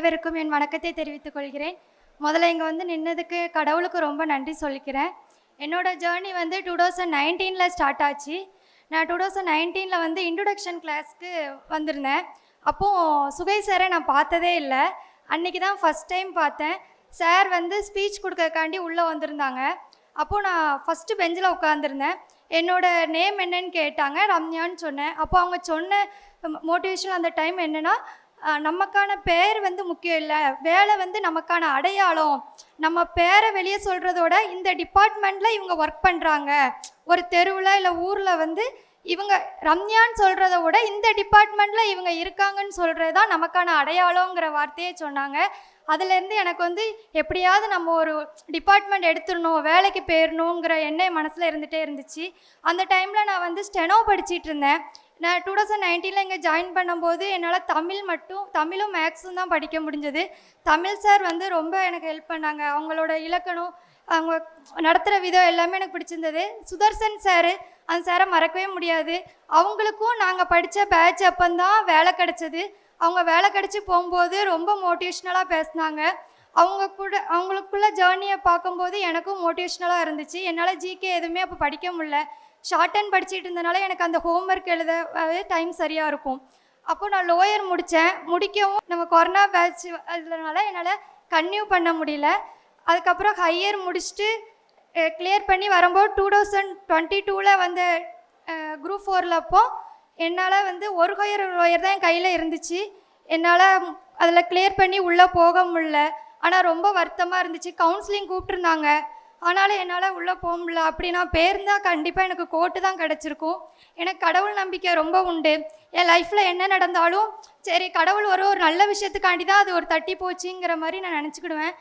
அனைவருக்கும் என் வணக்கத்தை தெரிவித்துக் கொள்கிறேன். முதல்ல இங்கே வந்து நின்னதுக்கு கடவுளுக்கு ரொம்ப நன்றி சொல்லிக்கிறேன். என்னோடய ஜேர்னி வந்து 2019 ஸ்டார்ட் ஆச்சு. நான் 2019 வந்து இன்ட்ரொடக்ஷன் கிளாஸ்க்கு வந்திருந்தேன். அப்போது சுகை சாரை நான் பார்த்ததே இல்லை. அன்றைக்கி தான் ஃபஸ்ட் டைம் பார்த்தேன். சார் வந்து ஸ்பீச் கொடுக்கறதுக்காண்டி உள்ளே வந்திருந்தாங்க. அப்போது நான் ஃபஸ்ட்டு பெஞ்சில் உட்காந்துருந்தேன். என்னோடய நேம் என்னன்னு கேட்டாங்க. ரம்யான்னு சொன்னேன். அப்போ அவங்க சொன்ன மோட்டிவேஷன் அந்த டைம் என்னென்னா, நமக்கான பேர் வந்து முக்கியம் இல்லை, வேலை வந்து நமக்கான அடையாளம். நம்ம பேரை வெளியே சொல்கிறதோட இந்த டிபார்ட்மெண்ட்டில் இவங்க ஒர்க் பண்ணுறாங்க, ஒரு தெருவில் இல்லை ஊரில் வந்து இவங்க ரம்யான்னு சொல்கிறத விட இந்த டிபார்ட்மெண்ட்டில் இவங்க இருக்காங்கன்னு சொல்கிறது தான் நமக்கான அடையாளங்கிற வார்த்தையே சொன்னாங்க. அதுலேருந்து எனக்கு வந்து எப்படியாவது நம்ம ஒரு டிபார்ட்மெண்ட் எடுத்துடணும், வேலைக்கு போயிடணுங்கிற எண்ணம் மனசில் இருந்துகிட்டே இருந்துச்சு. அந்த டைமில் நான் வந்து ஸ்டெனோ படிச்சுட்டு இருந்தேன். நான் 2019 இங்கே ஜாயின் பண்ணும்போது என்னால் தமிழும் மேக்ஸும் தான் படிக்க முடிஞ்சது. தமிழ் சார் வந்து ரொம்ப எனக்கு ஹெல்ப் பண்ணாங்க. அவங்களோட இலக்கணம், அவங்க நடத்துகிற விதம் எல்லாமே எனக்கு பிடிச்சிருந்தது. சுதர்சன் சார், அந்த சாரை மறக்கவே முடியாது. அவங்களுக்கும் நாங்கள் படித்த பேட்ச் அப்பந்தான் வேலை கிடச்சிது. அவங்க வேலை கிடச்சி போகும்போது ரொம்ப மோட்டிவேஷ்னலாக பேசினாங்க. அவங்களுக்குள்ள ஜேர்னியை பார்க்கும்போது எனக்கும் மோட்டிவேஷ்னலாக இருந்துச்சு. என்னால் ஜிகே எதுவுமே அப்போ படிக்க முடியல. ஷார்ட் அண்ட் படிச்சுட்டு இருந்தனால எனக்கு அந்த ஹோம்ஒர்க் எழுதவே டைம் சரியாக இருக்கும். அப்போது நான் லோயர் முடிக்கவும் நம்ம கொரோனா பேட்ச் அதனால என்னால் கன்டினியூ பண்ண முடியல. அதுக்கப்புறம் ஹையர் முடிச்சுட்டு கிளியர் பண்ணி வரும்போது 2022 வந்து குரூப் 4 அப்போ என்னால் வந்து ஒரு லோயர் தான் என் கையில் இருந்துச்சு. என்னால் அதில் கிளியர் பண்ணி உள்ளே போக முடியல. ஆனால் ரொம்ப வருத்தமாக இருந்துச்சு. கவுன்சிலிங் கூப்பிட்ருந்தாங்க, ஆனாலும் என்னால் உள்ளே போக முடியல. அப்படி நான் பேருந்தால் கண்டிப்பாக எனக்கு கோட்டு தான் கிடச்சிருக்கும். எனக்கு கடவுள் நம்பிக்கை ரொம்ப உண்டு. என் லைஃப்பில் என்ன நடந்தாலும் சரி, கடவுள் ஒரு நல்ல விஷயத்துக்காண்டி தான் அது ஒரு தட்டி போச்சுங்கிற மாதிரி நான் நினச்சிக்கிடுவேன்.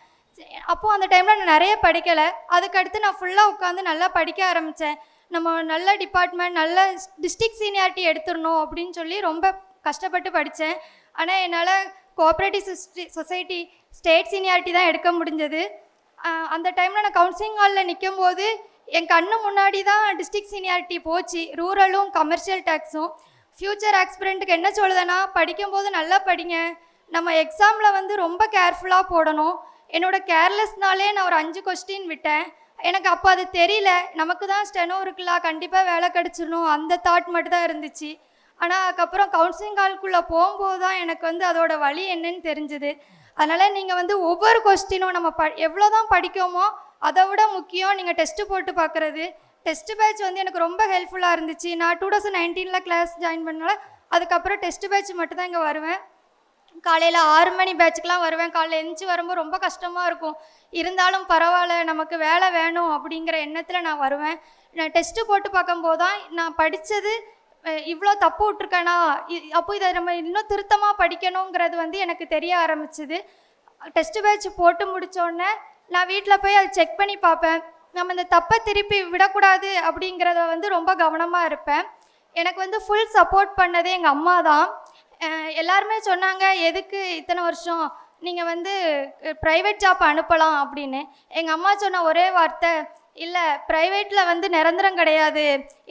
அப்போது அந்த டைமில் நான் நிறைய படிக்கலை. அதுக்கடுத்து நான் ஃபுல்லாக உட்காந்து நல்லா படிக்க ஆரம்பித்தேன். நம்ம நல்ல டிபார்ட்மெண்ட், நல்ல டிஸ்ட்ரிக்ட் சீனியாரிட்டி எடுத்துடணும் அப்படின்னு சொல்லி ரொம்ப கஷ்டப்பட்டு படித்தேன். ஆனால் என்னால் கோஆப்ரேட்டிவ் சொசைட்டி ஸ்டேட் சீனியாரிட்டி தான் எடுக்க முடிஞ்சது. அந்த டைமில் நான் கவுன்சிலிங் ஹாலில் நிற்கும் போது என் கண்ணு முன்னாடி தான் டிஸ்ட்ரிக்ட் சீனியாரிட்டி போச்சு, ரூரலும் கமர்ஷியல் டேக்ஸும். ஃப்யூச்சர் ஆக்ஸ்பிரண்ட்டுக்கு என்ன சொல்லுதுன்னா, படிக்கும்போது நல்லா படிங்க, நம்ம எக்ஸாமில் வந்து ரொம்ப கேர்ஃபுல்லாக போடணும். என்னோடய கேர்லெஸ்னாலே நான் ஒரு 5 கொஸ்டின் விட்டேன். எனக்கு அப்போ அது தெரியல. நமக்கு தான் ஸ்டெனோ இருக்குல்ல, கண்டிப்பாக வேலை கிடச்சிடணும், அந்த தாட் மட்டும் தான் இருந்துச்சு. ஆனால் அதுக்கப்புறம் கவுன்சிலிங் ஹால்குள்ளே போகும்போது தான் எனக்கு வந்து அதோட வழி என்னன்னு தெரிஞ்சுது. அதனால் நீங்கள் வந்து ஒவ்வொரு கொஸ்டினும் நம்ம எவ்வளோ தான் படிக்கோமோ அதை விட முக்கியம் நீங்கள் டெஸ்ட்டு போட்டு பார்க்குறது. டெஸ்ட்டு பேட்ச் வந்து எனக்கு ரொம்ப ஹெல்ப்ஃபுல்லாக இருந்துச்சு. நான் 2019 கிளாஸ் ஜாயின் பண்ணனால அதுக்கப்புறம் டெஸ்ட்டு பேட்ச் மட்டும் தான் இங்கே வருவேன். காலையில் 6 மணி பேட்சுக்கெலாம் வருவேன். காலையில் எழுந்துச்சி வரும்போது ரொம்ப கஷ்டமாக இருக்கும். இருந்தாலும் பரவாயில்ல, நமக்கு வேலை வேணும் அப்படிங்கிற எண்ணத்தில் நான் வருவேன். நான் டெஸ்ட்டு போட்டு பார்க்கும்போது தான் நான் படித்தது இவ்வளோ தப்பு விட்ருக்கேனா, அப்போ இதை நம்ம இன்னும் திருத்தமாக படிக்கணுங்கிறது வந்து எனக்கு தெரிய ஆரம்பிச்சிது. டெஸ்ட்டு பேட்ச் போட்டு முடித்தோடனே நான் வீட்டில் போய் அதை செக் பண்ணி பார்ப்பேன். நம்ம இந்த தப்பை திருப்பி விடக்கூடாது அப்படிங்கிறத வந்து ரொம்ப கவனமாக இருப்பேன். எனக்கு வந்து ஃபுல் சப்போர்ட் பண்ணதே எங்கள் அம்மா தான். எல்லாருமே சொன்னாங்க, எதுக்கு இத்தனை வருஷம் நீங்கள் வந்து ப்ரைவேட் ஜாப் அனுப்பலாம் அப்படின்னு. எங்கள் அம்மா சொன்ன ஒரே வார்த்தை, இல்லை ப்ரைவேட்டில் வந்து நிரந்தரம் கிடையாது,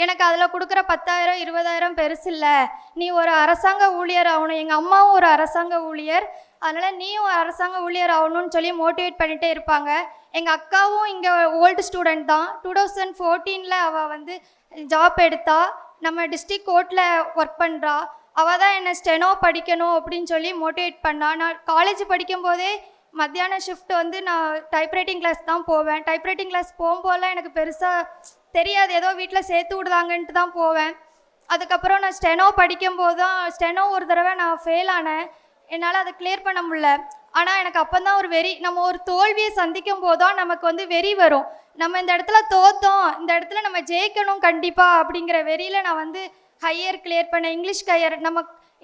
எனக்கு அதில் கொடுக்குற 10,000 20,000 பெருசு இல்லை, நீ ஒரு அரசாங்க ஊழியர் ஆகணும். எங்கள் அம்மாவும் ஒரு அரசாங்க ஊழியர், அதனால் நீயும் ஒரு அரசாங்க ஊழியர் ஆகணும்னு சொல்லி மோட்டிவேட் பண்ணிகிட்டே இருப்பாங்க. எங்கள் அக்காவும் இங்கே ஓல்டு ஸ்டூடெண்ட் தான். 2014 அவள் வந்து ஜாப் எடுத்தா, நம்ம டிஸ்ட்ரிக்ட் கோர்ட்டில் ஒர்க் பண்ணுறா. அவள் தான் என்னை ஸ்டெனோ படிக்கணும் அப்படின்னு சொல்லி மோட்டிவேட் பண்ணா. நான் காலேஜ் படிக்கும்போதே மத்தியான ஷிஃப்ட் வந்து நான் டைப்ரைட்டிங் கிளாஸ் தான் போவேன். டைப்ரைட்டிங் கிளாஸ் போகும்போதெல்லாம் எனக்கு பெருசாக தெரியாது, ஏதோ வீட்டில் சேர்த்து விடுதாங்கன்ட்டு தான் போவேன். அதுக்கப்புறம் நான் ஸ்டெனோ படிக்கும்போது தான் ஸ்டெனோ ஒரு தடவை நான் ஃபெயில் ஆனேன். என்னால் அதை கிளியர் பண்ண முடியல. ஆனால் எனக்கு அப்போ தான் ஒரு வெறி, நம்ம ஒரு தோல்வியை சந்திக்கும் போது தான் நமக்கு வந்து வெறி வரும். நம்ம இந்த இடத்துல தோத்தோம், இந்த இடத்துல நம்ம ஜெயிக்கணும் கண்டிப்பாக அப்படிங்கிற வெறியில் நான் வந்து ஹையர் கிளியர் பண்ணேன். English higher.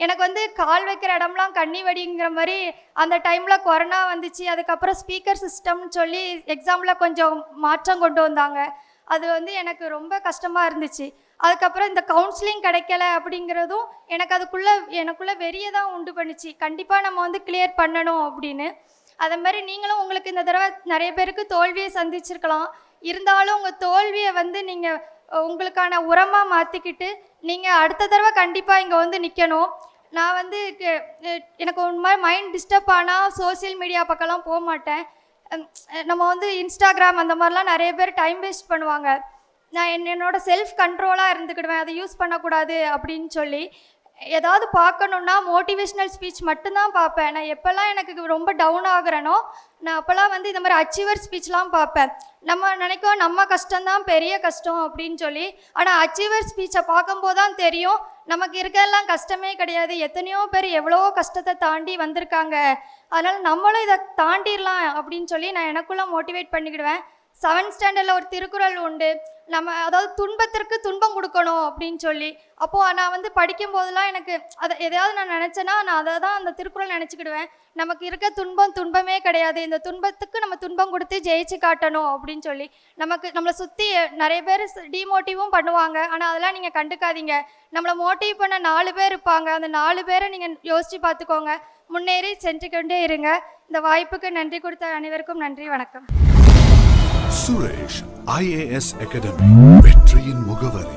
எனக்கு வந்து கால் வைக்கிற இடம்லாம் கண்ணி வடிங்கிற மாதிரி அந்த டைமில் கொரோனா வந்துச்சு. அதுக்கப்புறம் ஸ்பீக்கர் சிஸ்டம்னு சொல்லி எக்ஸாமில் கொஞ்சம் மாற்றம் கொண்டு வந்தாங்க. அது வந்து எனக்கு ரொம்ப கஷ்டமாக இருந்துச்சு. அதுக்கப்புறம் இந்த கவுன்சிலிங் கிடைக்கல அப்படிங்கிறதும் எனக்குள்ளே வெறியை தான் உண்டு பண்ணிச்சு. கண்டிப்பாக நம்ம வந்து கிளியர் பண்ணணும் அப்படின்னு. அதே மாதிரி நீங்களும் உங்களுக்கு இந்த தடவை நிறைய பேருக்கு தோல்வியை சந்திச்சிருக்கலாம். இருந்தாலும் உங்கள் தோல்வியை வந்து நீங்கள் உங்களுக்கான உரமாக மாற்றிக்கிட்டு நீங்கள் அடுத்த தடவை கண்டிப்பாக இங்கே வந்து நிற்கணும். நான் வந்து எனக்கு ஒரு மாதிரி மைண்ட் டிஸ்டர்ப் ஆனால் சோசியல் மீடியா பக்கம்லாம் போக மாட்டேன். நம்ம வந்து இன்ஸ்டாகிராம் அந்த மாதிரிலாம் நிறைய பேர் டைம் வேஸ்ட் பண்ணுவாங்க. நான் என்னோட செல்ஃப் கண்ட்ரோலாக இருந்துக்கிடுவேன், அதை யூஸ் பண்ணக்கூடாது அப்படின்னு சொல்லி. ஏதாவது பார்க்கணுன்னா மோட்டிவேஷ்னல் ஸ்பீச் மட்டும்தான் பார்ப்பேன். நான் எப்போல்லாம் எனக்கு ரொம்ப டவுன் ஆகுறேனோ நான் அப்போல்லாம் வந்து இந்த மாதிரி அச்சீவர் ஸ்பீச்லாம் பார்ப்பேன். நம்ம நினைக்கோம் நம்ம கஷ்டம்தான் பெரிய கஷ்டம் அப்படின்னு சொல்லி, ஆனால் அச்சீவர் ஸ்பீச்சை பார்க்கும்போது தான் தெரியும் நமக்கு இருக்கெல்லாம் கஷ்டமே கிடையாது, எத்தனையோ பேர் எவ்வளோ கஷ்டத்தை தாண்டி வந்திருக்காங்க, அதனால் நம்மளும் இதை தாண்டிடலாம் அப்படின்னு சொல்லி நான் எனக்குள்ளே மோட்டிவேட் பண்ணிக்கிடுவேன். 7th ஸ்டாண்டர்டில் ஒரு திருக்குறள் உண்டு, நம்ம அதாவது துன்பத்திற்கு துன்பம் கொடுக்கணும் அப்படின்னு சொல்லி. அப்போது நான் வந்து படிக்கும்போதெல்லாம் எனக்கு அதை எதையாவது நான் நினச்சேன்னா நான் அதை தான் அந்த திருக்குறள் நினச்சிக்கிடுவேன். நமக்கு இருக்க துன்பமே கிடையாது, இந்த துன்பத்துக்கு நம்ம துன்பம் கொடுத்து ஜெயிச்சு காட்டணும் அப்படின்னு சொல்லி. நம்மளை சுற்றி நிறைய பேர் டிமோட்டிவும் பண்ணுவாங்க, ஆனால் அதெல்லாம் நீங்கள் கண்டுக்காதீங்க. நம்மளை மோட்டிவ் பண்ண 4 பேர் இருப்பாங்க, அந்த 4 பேரை நீங்கள் யோசித்து பார்த்துக்கோங்க, முன்னேறி சென்று கொண்டே இருங்க. இந்த வாய்ப்புக்கு நன்றி கொடுத்த அனைவருக்கும் நன்றி, வணக்கம். சுரேஷ் IAS அகாடமி, வெற்றியின் முகவரி.